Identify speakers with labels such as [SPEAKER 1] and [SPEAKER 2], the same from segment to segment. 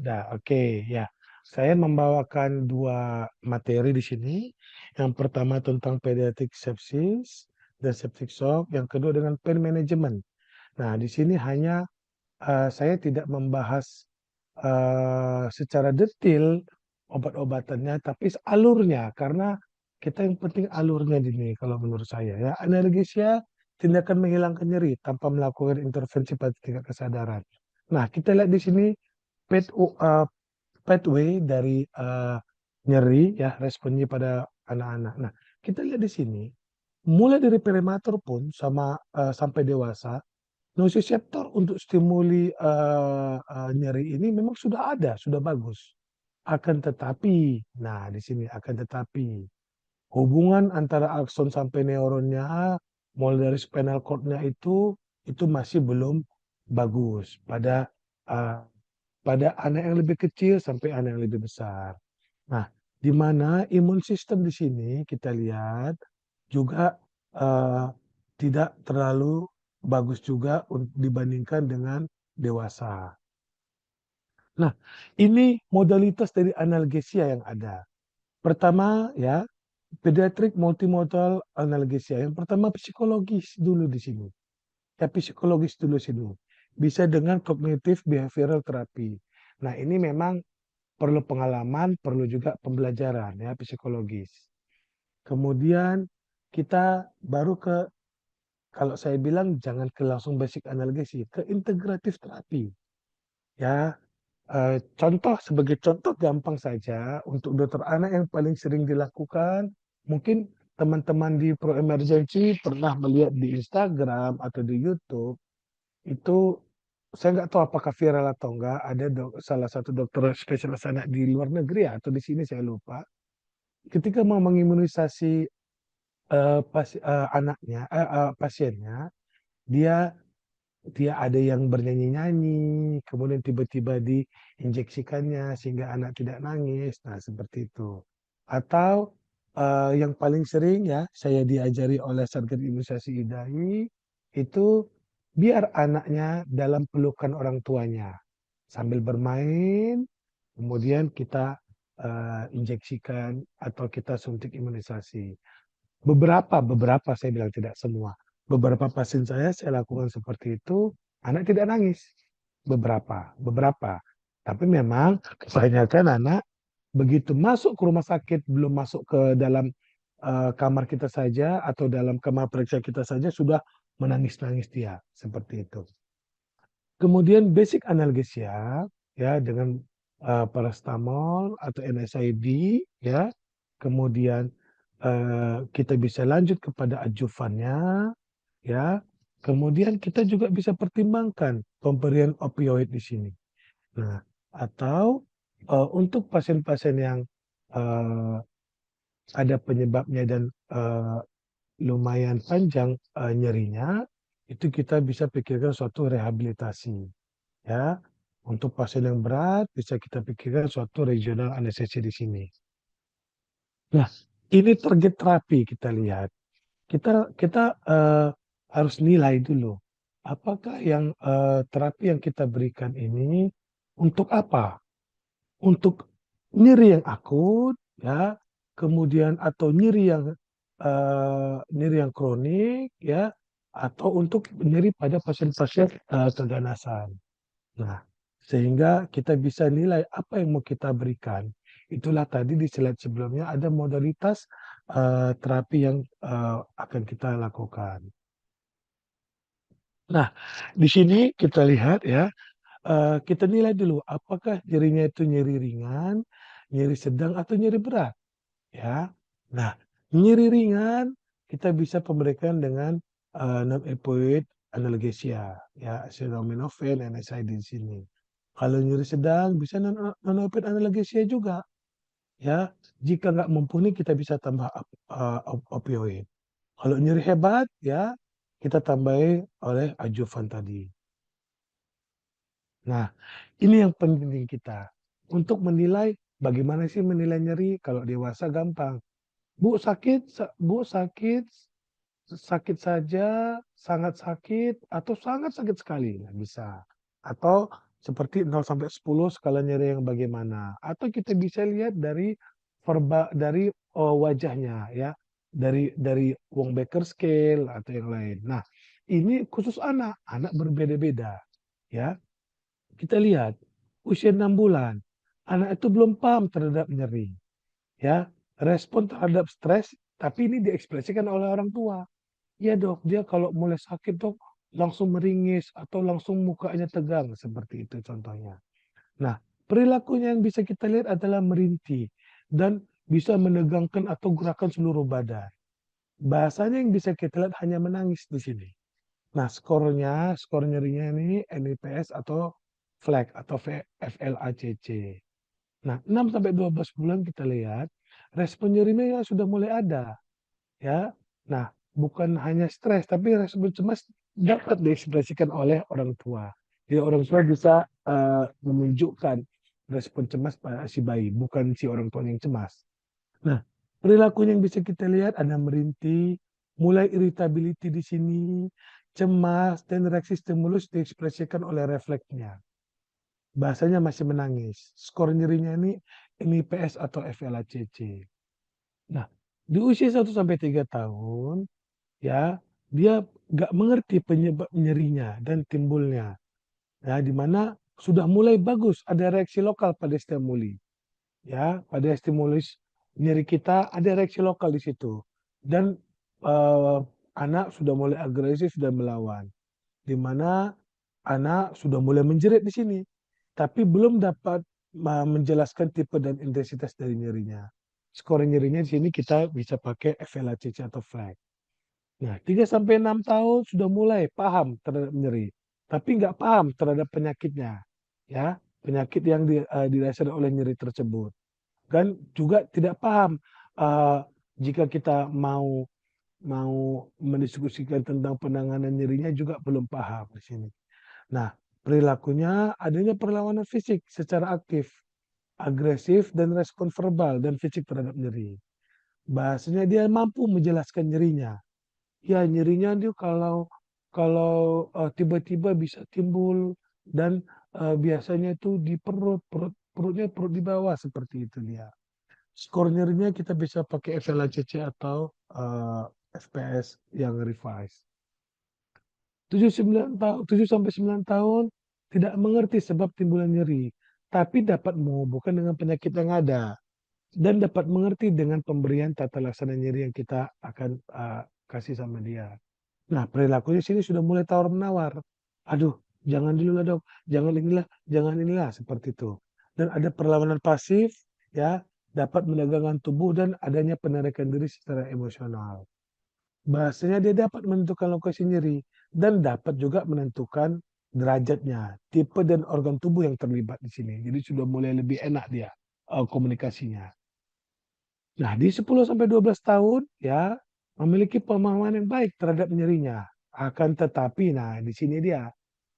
[SPEAKER 1] ada. Oke, ya. Saya membawakan 2 materi di sini. Yang pertama tentang pediatric sepsis dan septic shock, yang kedua dengan pain management. Nah, di sini hanya, saya tidak membahas, secara detail obat-obatannya, tapi alurnya, karena kita yang penting alurnya di sini kalau menurut saya ya. Analgesia, tindakan menghilangkan nyeri tanpa melakukan intervensi pada tingkat kesadaran. Nah, kita lihat di sini pathway dari, nyeri ya, responnya pada anak-anak. Nah, kita lihat di sini, mulai dari prematur pun sampai dewasa, nociceptor untuk stimuli, nyeri ini memang sudah ada, sudah bagus. Akan tetapi, nah di sini akan tetapi, hubungan antara akson sampai neuronnya, mulai dari spinal cord-nya itu masih belum bagus eee, pada anak yang lebih kecil sampai anak yang lebih besar. Nah, di mana imun sistem di sini kita lihat juga, eee, tidak terlalu bagus juga dibandingkan dengan dewasa. Nah, ini modalitas dari analgesia yang ada. Pertama ya, pediatric multimodal analgesia. Yang pertama psikologis dulu di sini. Ya psikologis dulu sini. Bisa dengan cognitive behavioral therapy. Nah, ini memang perlu pengalaman, perlu juga pembelajaran ya psikologis. Kemudian kita baru ke, kalau saya bilang jangan ke langsung basic analgesi, ke integratif terapi. Ya, sebagai contoh gampang saja untuk dokter anak yang paling sering dilakukan, mungkin teman-teman di Pro Emergency pernah melihat di Instagram atau di YouTube, itu saya nggak tahu apakah viral atau enggak, ada salah satu dokter spesialis anak di luar negeri ya, atau di sini saya lupa, ketika mau mengimunisasi, anaknya pasiennya, dia dia ada yang bernyanyi-nyanyi, kemudian tiba-tiba diinjeksikannya sehingga anak tidak nangis, nah seperti itu. Atau, yang paling sering ya saya diajari oleh Satgas Imunisasi IDAI, itu biar anaknya dalam pelukan orang tuanya, sambil bermain, kemudian kita, injeksikan atau kita suntik imunisasi. Beberapa saya bilang tidak semua. Beberapa pasien saya lakukan seperti itu, anak tidak nangis. Beberapa. Tapi memang kebanyakan anak begitu masuk ke rumah sakit, belum masuk ke dalam, kamar kita saja atau dalam kamar periksa kita saja sudah menangis-nangis dia, seperti itu. Kemudian basic analgesia ya dengan, paracetamol atau NSAID ya. Kemudian, kita bisa lanjut kepada adjuvannya ya. Kemudian kita juga bisa pertimbangkan pemberian opioid di sini. Nah, atau, untuk pasien-pasien yang, eee, ada penyebabnya dan, lumayan panjang, nyerinya, itu kita bisa pikirkan suatu rehabilitasi. Ya, untuk pasien yang berat bisa kita pikirkan suatu regional anestesi di sini. Nah, ini target terapi kita lihat. Kita kita, harus nilai dulu, apakah yang, terapi yang kita berikan ini untuk apa? Untuk nyeri yang akut ya, kemudian atau nyeri yang kronik ya, atau untuk nyeri pada pasien-pasien, keganasan. Nah, sehingga kita bisa nilai apa yang mau kita berikan. Itulah tadi di slide sebelumnya ada modalitas, terapi yang, akan kita lakukan. Nah, di sini kita lihat ya, kita nilai dulu apakah nyerinya itu nyeri ringan, nyeri sedang, atau nyeri berat, ya. Nah, nyeri ringan kita bisa pemberikan dengan, non-opioid analgesia, ya, acetaminophen, NSAID di sini. Kalau nyeri sedang bisa non-opioid analgesia juga, ya. Jika nggak mumpuni kita bisa tambah opioid. Kalau nyeri hebat, ya, kita tambahi oleh adjuvan tadi. Nah, ini yang penting kita, untuk menilai bagaimana sih menilai nyeri. Kalau dewasa gampang, "Bu sakit Bu sakit, saja, sangat sakit, atau sangat sakit sekali?" Nah bisa. Atau seperti 0 sampai 10 skala nyeri yang bagaimana, atau kita bisa lihat dari wajahnya ya, dari Wong Baker Scale atau yang lain. Nah, ini khusus anak, anak berbeda-beda ya. Kita lihat usia 6 bulan, anak itu belum paham terhadap nyeri ya, respon terhadap stres, tapi ini diekspresikan oleh orang tua. "Iya Dok, dia kalau mulai sakit Dok, langsung meringis atau langsung mukanya tegang," seperti itu contohnya. Nah, perilakunya yang bisa kita lihat adalah merintih dan bisa menegangkan atau gerakan seluruh badan. Bahasanya yang bisa kita lihat hanya menangis di sini. Nah, skor nyerinya ini NIPS atau FLAC atau FLACC. Nah, 6 sampai 12 bulan kita lihat respon nyerinya ya sudah mulai ada. Ya. Nah, bukan hanya stres, tapi respon cemas dapat diekspresikan oleh orang tua. Jadi orang tua bisa, menunjukkan respon cemas pada si bayi, bukan si orang tua yang cemas. Nah, perilakunya yang bisa kita lihat ada merintih, mulai irritability di sini, cemas, dan reaksi stimulus diekspresikan oleh refleksnya. Bahasanya masih menangis. Skor nyerinya ini NIPS atau FLACC. Nah, di usia 1 sampai 3 tahun ya, dia nggak mengerti penyebab nyerinya dan timbulnya, ya, di mana sudah mulai bagus ada reaksi lokal pada stimuli, ya, pada stimulus nyeri kita ada reaksi lokal di situ dan, eee, anak sudah mulai agresif dan melawan, di mana anak sudah mulai menjerit di sini, tapi belum dapat menjelaskan tipe dan intensitas dari nyerinya. Skor nyerinya di sini kita bisa pakai FLACC atau FLAC. Nah, 3 sampai 6 tahun sudah mulai paham terhadap nyeri, tapi nggak paham terhadap penyakitnya, ya, penyakit yang didasari oleh nyeri tersebut. Dan juga tidak paham, eee, jika kita mau mau mendiskusikan tentang penanganan nyerinya juga belum paham di sini. Nah, perilakunya adanya perlawanan fisik secara aktif, agresif dan respon verbal dan fisik terhadap nyeri. Bahasanya dia mampu menjelaskan nyerinya. Ya nyerinya dia kalau kalau, tiba-tiba bisa timbul dan, biasanya itu di perutnya perut di bawah seperti itu dia. Skor nyerinya kita bisa pakai FLACC atau, FPS yang revise. 7 sampai 9 tahun tidak mengerti sebab timbulan nyeri, tapi dapat menghubungkan dengan penyakit yang ada dan dapat mengerti dengan pemberian tata laksana nyeri yang kita akan, kasih sama dia. Nah, perilakunya sini sudah mulai tawar-menawar. "Aduh, jangan dulu lah Dok, jangan inilah," seperti itu. Dan ada perlawanan pasif, ya, dapat menegangkan tubuh dan adanya penarikan diri secara emosional. Bahasanya dia dapat menentukan lokasi nyeri dan dapat juga menentukan derajatnya, tipe dan organ tubuh yang terlibat di sini. Jadi sudah mulai lebih enak dia, komunikasinya. Nah, di 10 sampai 12 tahun ya, memiliki pemahaman yang baik terhadap nyerinya. Akan tetapi, nah di sini dia,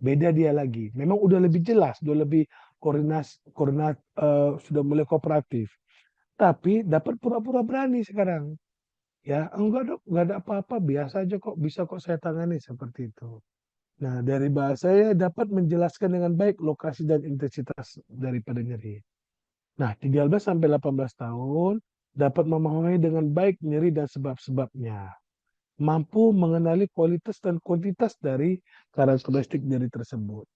[SPEAKER 1] beda dia lagi. Memang udah lebih jelas, udah lebih sudah mulai kooperatif. Tapi dapat pura-pura berani sekarang. Ya, "Enggak Dok, nggak ada apa-apa, biasa aja kok, bisa kok saya tangani," seperti itu. Nah, dari bahasanya dapat menjelaskan dengan baik lokasi dan intensitas daripada nyeri. Nah, 13 sampai 18 tahun dapat memahami dengan baik nyeri dan sebab-sebabnya. Mampu mengenali kualitas dan kuantitas dari karakteristik nyeri tersebut.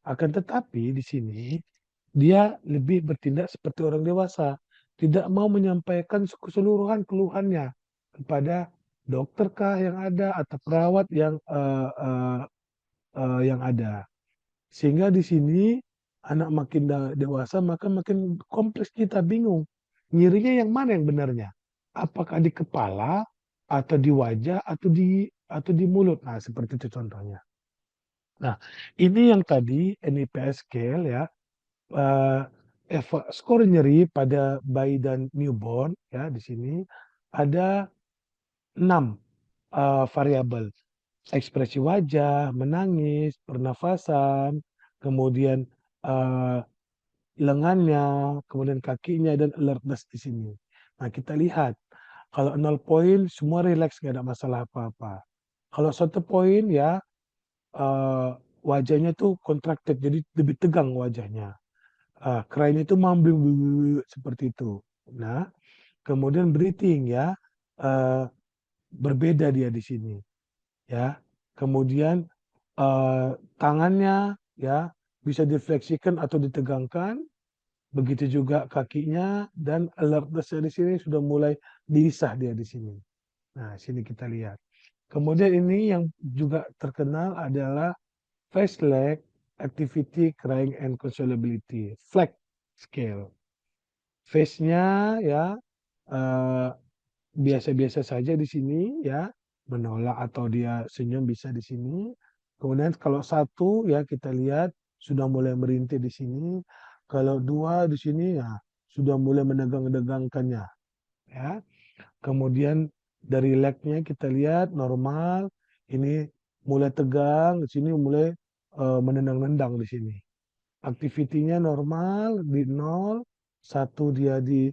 [SPEAKER 1] Akan tetapi di sini dia lebih bertindak seperti orang dewasa, tidak mau menyampaikan keseluruhan keluhannya kepada dokter kah yang ada atau perawat yang ada. Sehingga di sini anak makin dewasa maka makin kompleks kita bingung, nyerinya yang mana yang benarnya? Apakah di kepala, atau di wajah, atau di mulut? Nah, seperti itu contohnya. Nah, ini yang tadi NIPS scale ya, eee, skor nyeri pada bayi dan newborn ya di sini ada 6 variabel. Ekspresi wajah, menangis, pernafasan, kemudian, eee, lengannya, kemudian kakinya, dan alertness di sini. Nah, kita lihat, kalau 0 poin semua rileks, nggak ada masalah apa-apa. Kalau 1 poin ya, wajahnya tuh contracted, jadi lebih tegang wajahnya. Cry-nya itu seperti itu. Nah, kemudian breathing ya, berbeda dia di sini ya. Kemudian tangannya ya bisa difleksikan atau ditegangkan, begitu juga kakinya, dan alertness-nya di sini sudah mulai diisah dia di sini. Nah, sini kita lihat. Kemudian ini yang juga terkenal adalah face lag activity crying and consolability, FLAC scale. Face-nya ya eh, biasa-biasa saja di sini ya, menolak atau dia senyum bisa di sini. Kemudian kalau satu ya kita lihat sudah mulai merintih di sini. Kalau dua di sini ya sudah mulai menegang-negangkannya ya. Kemudian dari leg-nya kita lihat normal, ini mulai tegang, di sini mulai menendang-nendang di sini. Aktivitinya normal di nol, satu dia di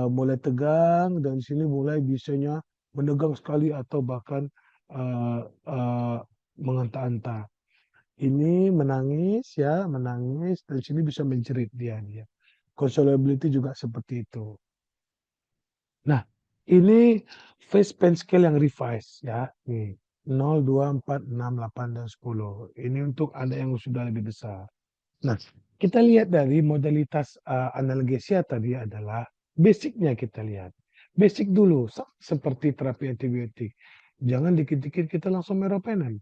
[SPEAKER 1] mulai tegang, dan sini mulai bisanya menegang sekali atau bahkan uh, uh, menganta-anta. Ini menangis ya, menangis, dan sini bisa menjerit dia. Consolability juga seperti itu. Nah, ini face pain scale yang revise ya. Nih, 0, 2, 4, 6, 8, dan 10. Ini untuk anak yang sudah lebih besar. Nah, kita lihat dari modalitas analgesia tadi adalah basicnya kita lihat. Basic dulu, seperti terapi antibiotik. Jangan dikit-dikit kita langsung meropenem,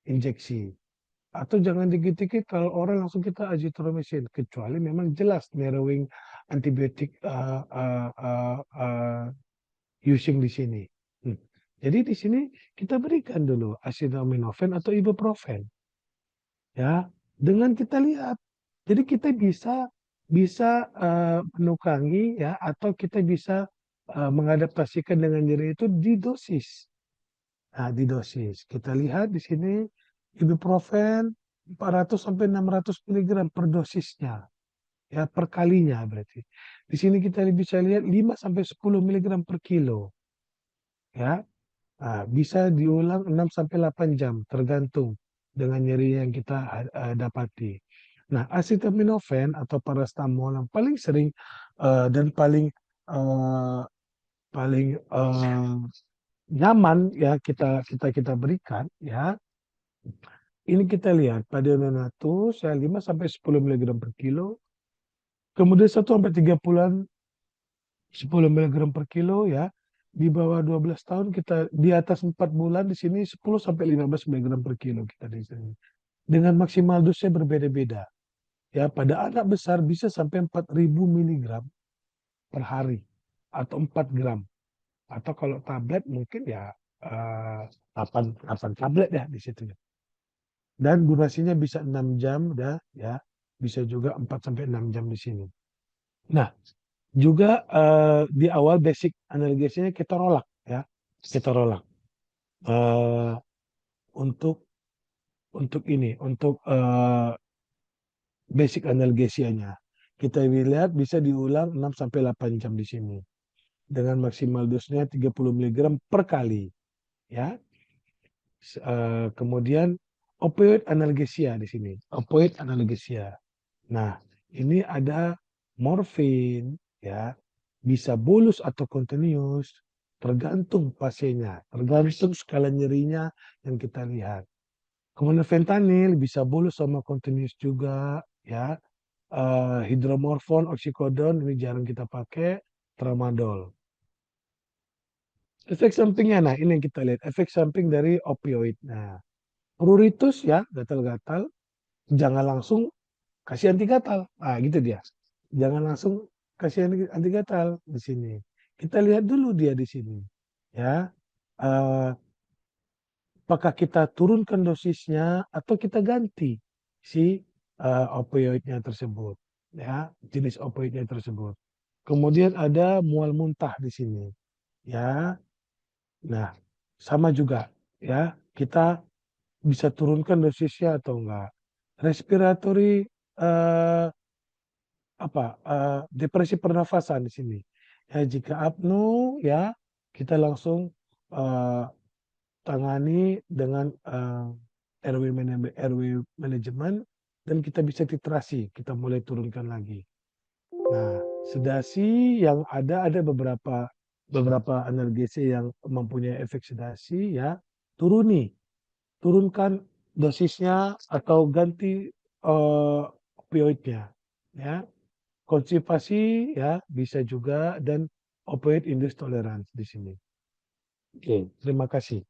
[SPEAKER 1] injeksi. Atau jangan dikit-dikit kalau orang langsung kita azithromycin. Kecuali memang jelas narrowing antibiotik using di sini. Hmm. Jadi di sini kita berikan dulu acetaminophen atau ibuprofen. Ya, dengan kita lihat. Jadi kita bisa bisa menukangi ya, atau kita bisa mengadaptasikan dengan nyeri itu di dosis. Nah, di dosis. Kita lihat di sini ibuprofen 400 sampai 600 mg per dosisnya. Ya, per kalinya berarti. Di sini kita bisa lihat 5 sampai 10 mg per kilo. Ya, bisa diulang 6 sampai 8 jam tergantung dengan nyeri yang kita dapati. Nah, acetaminophen atau paracetamol yang paling sering dan paling eh, nyaman ya kita berikan ya. Ini kita lihat pada neonatus ya 5 sampai 10 mg per kilo. Kemudian 1 sampai 3 bulan 10 mg per kilo ya. Di bawah 12 tahun kita di atas 4 bulan di sini 10 sampai 15 mg per kilo kita di sini. Dengan maksimal dosnya berbeda-beda. Ya, pada anak besar bisa sampai 4.000 mg per hari atau 4 gram. Atau kalau tablet mungkin ya 8 tablet ya di situ. Dan durasinya bisa 6 jam dah ya. Bisa juga 4 sampai 6 jam di sini. Nah, juga di awal basic analgesinya kita rolak ya. Kita rolak. Eh, untuk untuk basic analgesianya. Kita lihat bisa diulang 6 sampai 8 jam di sini. Dengan maksimal dosnya 30 mg per kali. Ya. Kemudian opioid analgesia di sini. Opioid analgesia. Nah, ini ada morfin ya. Bisa bolus atau kontinus, tergantung pasiennya, tergantung skala nyerinya yang kita lihat. Kemudian fentanyl bisa bolus sama kontinus juga ya. Hidromorfon, oksikodon ini jarang kita pakai, tramadol. Efek sampingnya, nah ini yang kita lihat, efek samping dari opioid. Nah, pruritus ya, gatal-gatal, jangan langsung kasih anti gatal. Nah, gitu dia. Jangan langsung kasih anti gatal di sini. Kita lihat dulu dia di sini. Ya, eh, apakah kita turunkan dosisnya atau kita ganti si opioidnya tersebut, ya, jenis opioidnya tersebut. Kemudian ada mual muntah di sini, ya. Nah, sama juga, ya, kita bisa turunkan dosisnya atau enggak. Respiratory depresi pernafasan di sini. Ya, jika apnu, ya, kita langsung eh, tangani dengan RW manajemen dan kita bisa titrasi, kita mulai turunkan lagi. Nah, sedasi yang ada beberapa beberapa analgesi yang mempunyai efek sedasi ya, turunkan dosisnya atau ganti, opioidnya, ya. Konstipasi ya bisa juga dan opioid induced tolerance di sini. Oke, terima kasih.